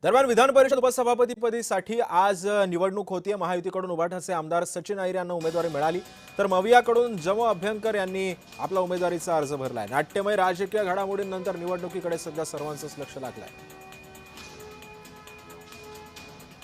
दरम्यान विधान परिषद उपसभापतीपदीसाठी आज निवडणूक होतीये। महायुतीकडून उभाटाचे आमदार सचिन अहिर यांना उमेदवारी मिळाली, तर मवियाकडून जमू अभ्यंकर यांनी आपला उमेदवारीचा अर्ज भरलाय। नाट्यमय राजकीय घडामोडींनंतर निवडणुकीकडे सध्या सर्वांचंच लक्ष लागलंय।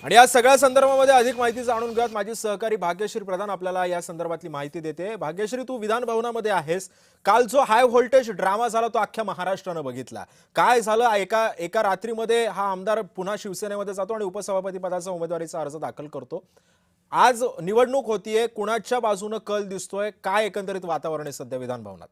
आणि या सगळ्या संदर्भामध्ये अधिक माहिती जाणून घेऊयात। माझी सहकारी भाग्यश्री प्रधान आपल्याला या संदर्भातली माहिती देते। भाग्यश्री, तू विधान भवनामध्ये आहेस। काल जो हाय व्होल्टेज ड्रामा झाला तो अख्ख्या महाराष्ट्रानं बघितला। काय झालं? एका रात्रीमध्ये हा आमदार पुन्हा शिवसेनेमध्ये जातो आणि उपसभापती पदाचा उमेदवारीचा अर्ज दाखल करतो। आज निवडणूक होतीये, कुणाच्या बाजूने कल दिसतोय? काय एकंदरीत वातावरण आहे सध्या विधान भवनात?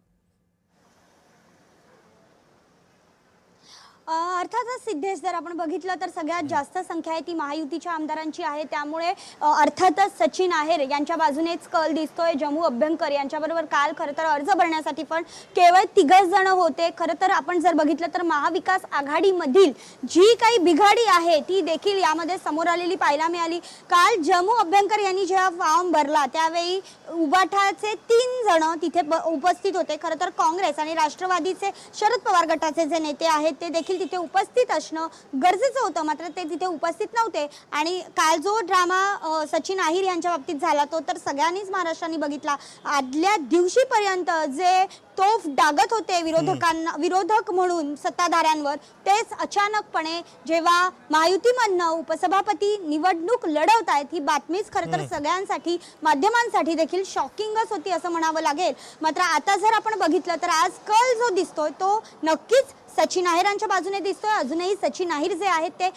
अर्थातच सिद्धेश, जर आपण बघितलं तर सगळ्यात जास्त संख्या आहे ती महायुतीच्या आमदारांची आहे। त्यामुळे अर्थातच सचिन अहिर यांच्या बाजूनेच कल दिसतोय। जमू अभ्यंकर यांच्याबरोबर काल खरं तर अर्ज भरण्यासाठी पण केवळ 3 जण होते। खरं तर आपण जर बघितलं तर महाविकास आघाडीमधील जी काही बिघाडी आहे ती देखील यामध्ये समोर आलेली पाहायला मिळाली। काल जमू अभ्यंकर यांनी जेव्हा फॉर्म भरला त्यावेळी उबाठाचे 3 जण तिथे उपस्थित होते। खरं तर काँग्रेस आणि राष्ट्रवादीचे शरद पवार गटाचे जे नेते आहेत ते देखील तिथे उपस्थित असणं गरजेचं होतं, मात्र ते तिथे उपस्थित नव्हते। आणि काल जो ड्रामा सचिन अहिर यांच्या बाबतीत झाला तो तर सगळ्यांनीच महाराष्ट्राने बघितला। आदल्या दिवशीपर्यंत जे तोफ डागत होते विरोधक म्हणून सत्ताधाऱ्यांवर, तेच अचानकपणे जेव्हा महायुतीमधनं उपसभापती निवडणूक लढवत आहेत ही बातमीच खरं तर सगळ्यांसाठी, माध्यमांसाठी देखील शॉकिंगच होती असं म्हणावं लागेल। मात्र आता जर आपण बघितलं तर आज कल जो दिसतोय तो नक्कीच सचिन अहिरांच्या बाजूने दिसतोय। अजूनही सचिन अहिर जे आहेत ते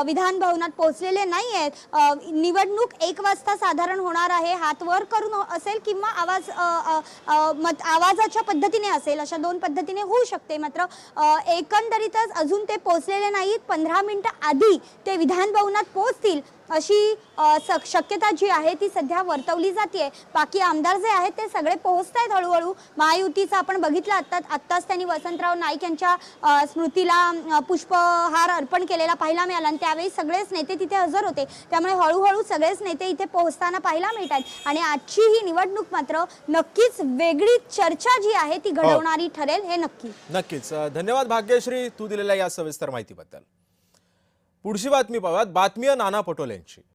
विधान भवनात पोहोचलेले नाही आहेत। निवडणूक 1 वाजता साधारण होणार आहे। हात वर करून असेल किंवा आवाजाच्या पद्धतीने असेल, अशा 2 पद्धतीने होऊ शकते। मात्र एकंदरीतच अजून ते पोहोचलेले नाहीत। 15 मिनिटं आधी ते विधान भवनात पोहोचतील अशी शक्यता जी आहे ती सध्या वर्तवली जाते। बाकी आमदार जे आहेत ते सगळे पोहोचतायत हळूहळू। महायुतीचा आपण बघितलं आत्ताच त्यांनी वसंतराव नाईक यांच्या स्मृतीला पुष्पहार अर्पण केलेला पाहायला मिळाला आणि त्यावेळी सगळेच नेते तिथे हजर होते। त्यामुळे हळूहळू सगळेच नेते इथे पोहोचताना पाहायला मिळतात आणि आजची ही निवडणूक मात्र नक्कीच वेगळी चर्चा जी आहे ती घडवणारी ठरेल, हे नक्कीच। धन्यवाद भाग्यश्री, तू दिलेल्या या सविस्तर माहितीबद्दल। पुढची बातमी पाहूयात। बातमी आहे नाना पटोलेंची।